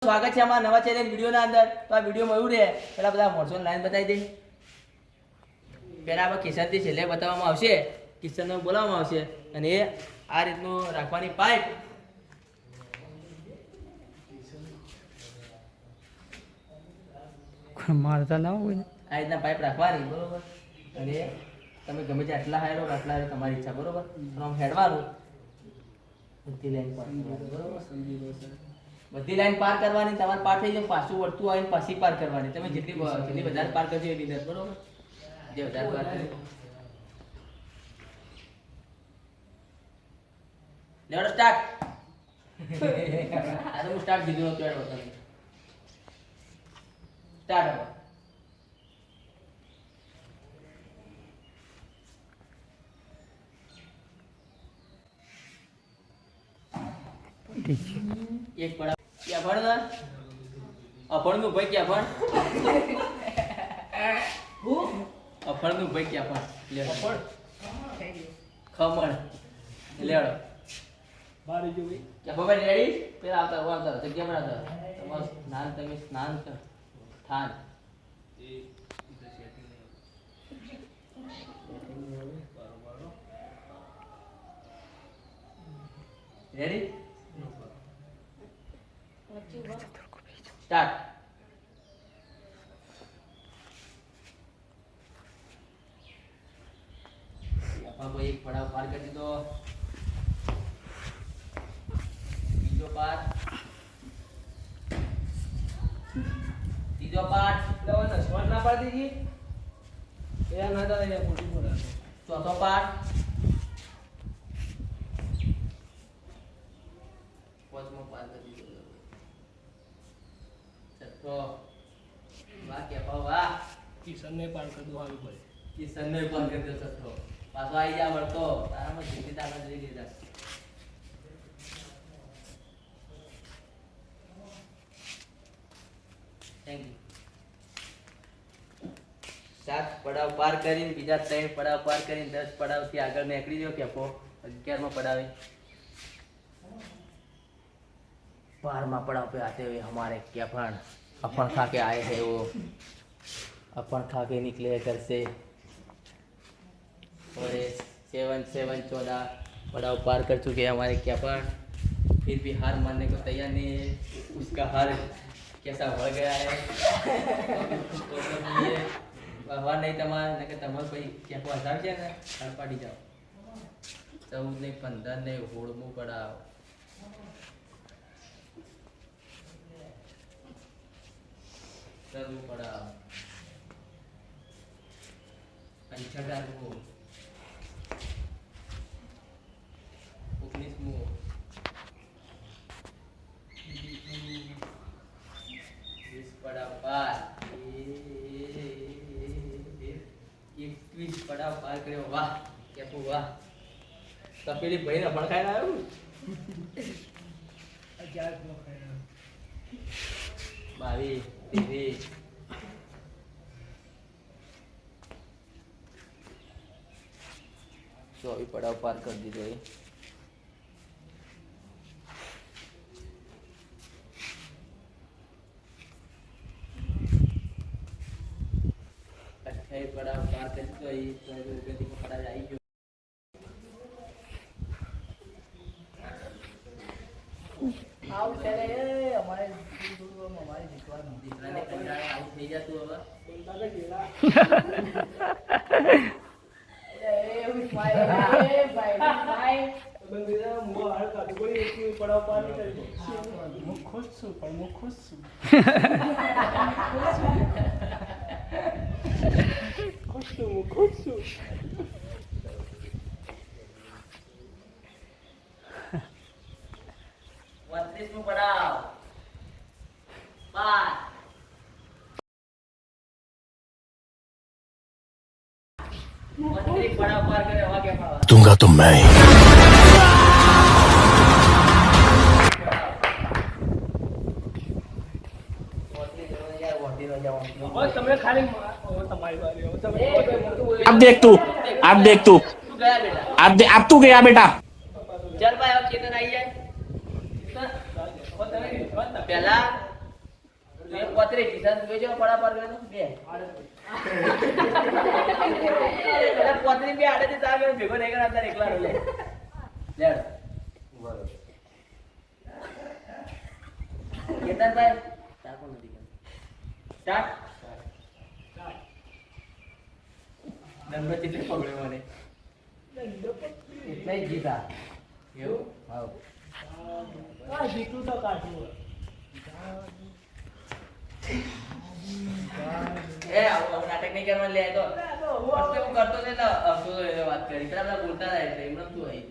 સ્વાગત છે અમારા નવા ચેલેન્જ વિડીયોના અંદર. તો આ વિડીયોમાં એવું રહે, પેલા બધા મોરસોની લાઈન બતાવી દે. પહેલા આપણે કિશનથી છેલ્લે બતાવવામાં આવશે, કિશનને બોલાવવામાં આવશે અને એ આ રીતનું રાખવાની પાઇપ મારતા ના હોય, આ રીતના પાઇપ રાખવાની, બરોબર. અને તમે ગમે તે આટલા હાયરો આટલા હાયરો તમારી ઈચ્છા, બરોબર. આમ હેડવાનું, બધી લાઈન પાર કરવાની, બરોબર. બધી લાઈન પાર કરવાની, તમારે પાર થઈ જાય પાછું વળતું આવીને પાછી પાર કરવાની. તમે જેટલી વધારે પાર કરજો એટલી દર, બરોબર. જે વધારે પાર કરે લેવડો સ્ટાર્ટ. આ તો હું સ્ટાર્ટ દીધું નતું એડ બતાવી સ્ટાર્ટ. એક પડા ક્યાં ભણ ના અભણ નું ભાઈ ક્યાં ભણ અભણ નું ભાઈ ક્યાં ભણ લે ખમણ લેડો બારી જો ભાઈ ક્યાં બાબા રેડી પેલા આવતા જગ્યા બનાવતા તમારું સ્નાન તમે સ્નાન કર થાન રેડી સ્ટાર્ટ. આપણે એક પડાવ પાર કરી દીધો, બીજો પાર, ત્રીજો પાર, ના પાડી દીધી એ ના તો એ ખોટી બોલે. ચોથો પાર, પાંચમો પાર કરી દીધો, છઠ્ઠો. વાહ કે વાહ, કિશનને પાર કરી દો આવી પડે. કિશનને પાર કરી દો છઠ્ઠો. પાછો આવી જા વળતો તારામાં જિંદગી તારા જઈ લીધા. Thank you. 7 પડાવ પાર કરીને બીજા 3 પડાવ પાર કરીને 10 પડાવથી આગળ નીકળી ગયો કેપો. 11મો પડાવે 12મા पड़ाव पे आते हुए हमारे कैफन अपन खा के आए हैं, वो अपन खा के निकले घर से और 7 14 पड़ाव पार कर चुके हैं हमारे कैफन. फिर भी हार मानने को तैयार नहीं है. उसका हार कैसा हो गया है हवा नहीं તમારે ને કે તમારે ભાઈ કેપો હટાવ છે ને હાર પાડી જાઓ. 14 ને 15 ને 16મો પડાવ. ચલવું પડાવ 18મો 19મો 20 પડાવ પાર 21 પડાવ પાર કર્યો. વાહ કેપો વાહ. તપેલી ભાઈને પણ ખાઈને આવ્યું. 22 23 24 पड़ाव पार कर दीजिए. पड़ाव पार कर दो. गति को पड़ा जाए जो આવું ચાલે એ અમારે અમારે જીતવાનું. દીકરાને કંટાળે આવું થઈ જતું હવે. હું ખુશ છું પણ હું ખુશ છું. હું ખુશ છું. 32મો પડાવ પાર. पड़ाव पार करे हवा क्या पावा दूंगा तो मैं ही. તમે ખાલી તમારી વારી अब देख तू गया बेटा. अब तू गया बेटा. चल भाई अब चेतन आई जाए. पहला એ પોતરી કિસાન જોઈ જો પડા પર ગયો બે એટલે પોતરી બે આડેથી તાર ગયો ભેગો નહીં કરા તાર એકલા લે લેડ બરોબર કેતનભાઈ તાકો નથી સ્ટાર્ટ દંડો ચિત્ર પકડ્યો મને એટલે જ જીતા એવું હા જીતું તો કાઢવું એ આવો નાટક નહીં કરવા લે તો ફર્સ્ટ હું કરતો ને તો અફસોસ એ વાત કરી પેલા બોલતા રહે છે એમને શું આવી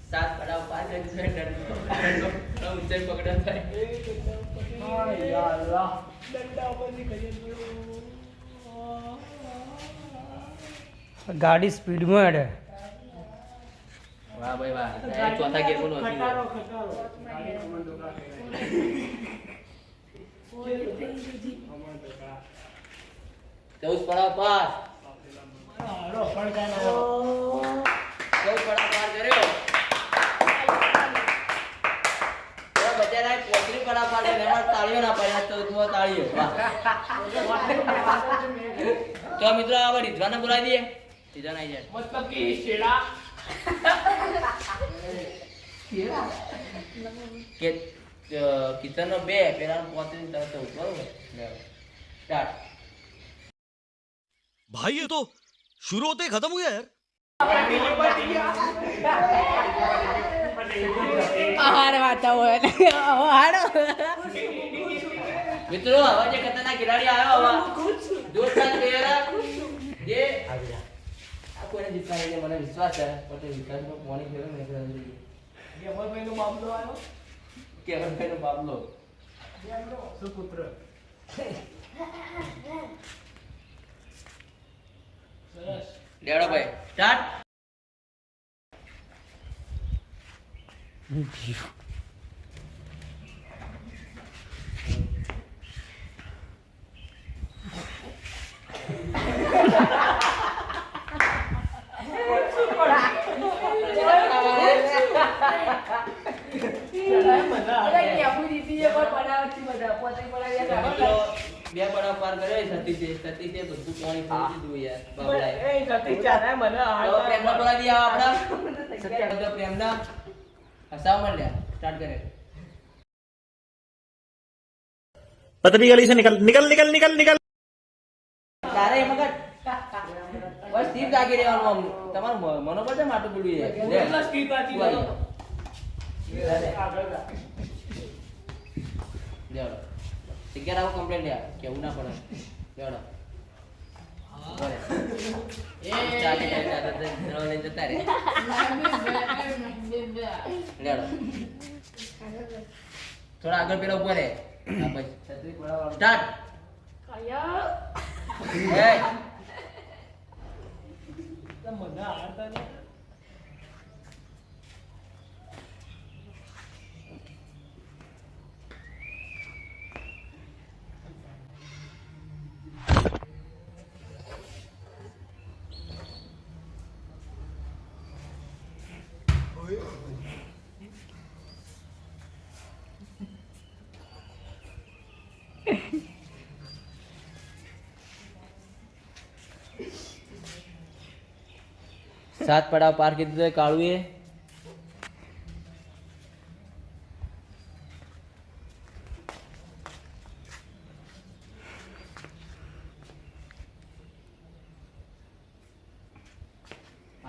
સાત પડાવ 5 સેકન્ડ ઊંચાઈ પકડ્યો થાય ગાડી સ્પીડમાં હેડે વાહ ભાઈ વાહ ચોથા ગેર નું નથી ચૌદ પડાવ પાસ 14 પડાવ પાર કર્યો બચારા પોતરી પડાવ પાર કર્યો એમાં તાળીઓ ના પડ્યા 14 તાળીઓ વાહ તો મિત્રો હવે રીધવાને બોલાવી દઈએ રીધવાન આવી જાય મતલબ કે શેડા કે કિચન નો 2 પેલા પોતરી તરત બરોબર સ્ટાર્ટ भाई ये तो शुरू होते ही खत्म हो गया यार મિત્રો હવે જે ખતરનાક ખેલાડી આવ્યો હવે જોરદાર પ્લેયર જે આ કોઈને જીતવાની છે મને વિશ્વાસ છે પણ વિશ્વાસમાં કોની ખેલો ને કેવલભાઈનો મામલો આવ્યો કેવલભાઈનો બાબલો સુપુત્ર સરસ લેડો ભાઈ સ્ટાર્ટ બે પડાવ પાર કર્યો સતીશે બધું પાણી ફરી દીધું યાર બાબલાએ તો પ્રેમનો બોલાવી દઈએ આપડા સત્ય પ્રેમના હસાવ મળ્યા સ્ટાર્ટ કરે पतली गली से निकल निकल निकल निकल निकल તારે એમ મગજ બસ સ્થિર જાગી રહેવાનું આમ તમારું મનોબળ છે માટું પીડું છે કેટલા સ્ટીપ આજી લેવડો સિગ્નેચર આવો કમ્પ્લેન્ટ લે કેવું ના પડે લેવડો બરે એ ચાલે ચાલે જતા રે લેવડો થોડા આગળ પેલા ઉભો રે આ પછી સ્ટાર્ટ એ મજા આવતા ને સાત પડાવ પાર કીધું તો કાળુએ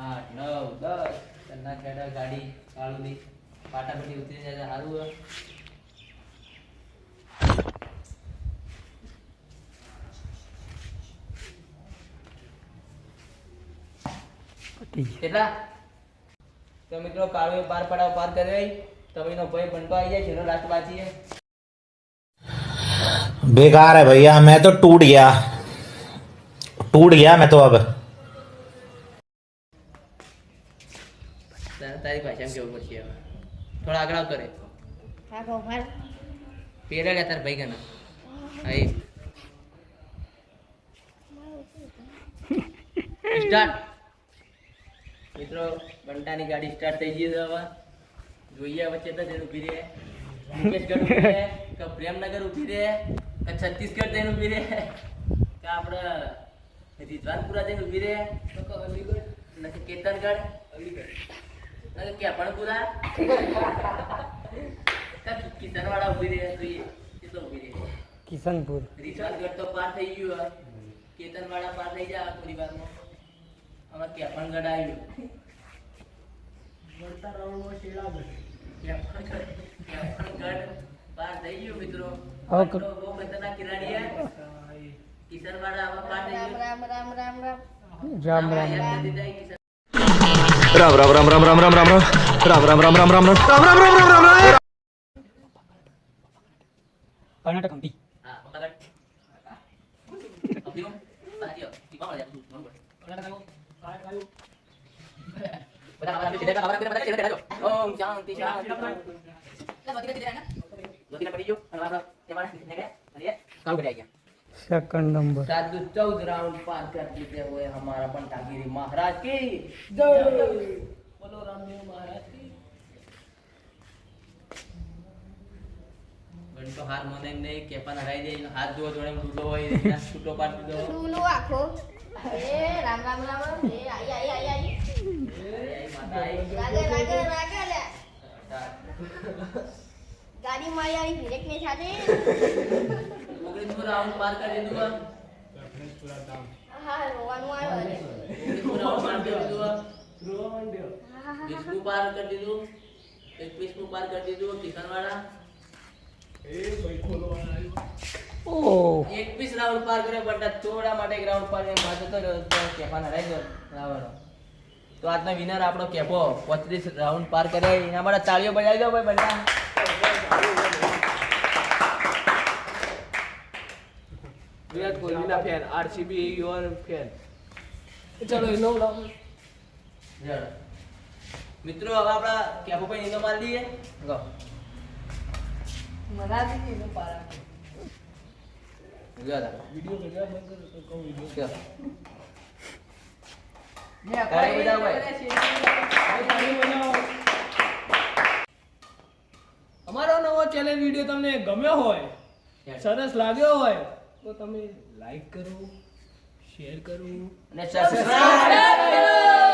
આઠ નવ દસ તન્ના ખેડા ગાડી કાળુ ની પાટાપટ્ટી ઉતરી જાય સારું કેટલા તો મિત્રો કાળુએ પાર પડાવ પાર કરી તવીનો ભાઈ બંટો આવી જાય જેનો લાસ્ટ બાકી છે बेकार है भैया मैं तो टूट गया मैं तो अब તારી ભાષામાં કેવું પડશે હવે થોડા આગળ આવતો રે પેલા લે તાર ભાઈ ગના આઈ સ્ટાર્ટ મિત્રો બંટાની ગાડી સ્ટાર્ટ થઈ ગઈ છે હવે જોઈએ વચ્ચે તો જેનું ઉભી રહે મુકેશગઢ ઊભી રહે કે પ્રેમનગર ઊભી રહે કે છત્તીસગઢ જઈને ઊભી રહે કે આપણે રિઝવાનપુરા જઈને ઊભી રહે અલીગઢ નથી કેતનગઢ અલીગઢ નથી કેપણપુરા કે કિશનવાડા ઊભી રહે જોઈએ કેટલો ઊભી રહે કિશનપુર રિઝવાનગઢ તો પાર થઈ ગયું હોય કેતનવાડા પાર થઈ જાય થોડી વારમાં હવે કેપણગઢ આવ્યું વળતા રાઉન્ડમાં શેલાગઢ કેપણગઢ પાર થઈ ગયું મિત્રો હવે તો બહુ ખતરનાક કિરાડી હે કિશનવાડા હવે પાર થઈ ગયું રામ રામ राम राम राम राम राम राम राम राम राम राम राम राम राम राम राम राम राम राम राम કર્ણાટક હમ્પી ઓમ શાંતિ શાંતિ સેકન્ડ નંબર 14 राउंड पार कर लेते हुए हमारा पंटागिरी महाराज की જય બોલો રામદેવ મહારાજ કી ઘંટો હાર મને નહીં કેપાન હરાઈ દે હાથ જો જોડે ડૂલો હોય ત્યાં છૂટો પાડ દીધો ડૂલો આખો એ રામ રામ રામ એ આઈ માતા આઈ લાગે લે ગાડી માં આવી બ્રેક ને સાથે 19 રાઉન્ડ પાર કરી દીધું હા રોવાનું આવ્યો 19 રાઉન્ડ પાર કરી દીધું રોવા માંડ્યો 20 પાર કરી દીધું 21 પાર કરી દીધું કિશનવાડા એ ભાઈ ખોલવાના આવ્યું ઓહ 21 રાઉન્ડ પાર કર્યો બટ થોડા માટે એક રાઉન્ડ પાર કરીને પાછો તો કેપાન હરાઈ દો રાવણો તો આજનો વિનર આપણો કેપો 35 રાઉન્ડ પાર કર્યા એના માટે તાળીઓ બજાવી દો ભાઈ બધા વિરાટ કોહલીના ફેન આરસીબી યોર ફેન ચલો એનો લાવો જડ. મિત્રો હવે આપણા કેપો ભાઈ નીંદો મારી દઈએ ગો મરાવી દીધું પારા ગયો તા. વિડિયો ભેગા બંધ કરો તો કહું વિડિયો ગયો. મેં તાળી બજાવો ભાઈ. અમારો નવો ચેલેન્જ વિડિયો તમને ગમ્યો હોય સરસ લાગ્યો હોય તો તમે લાઈક કરો શેર કરો અને સબસ્ક્રાઇબ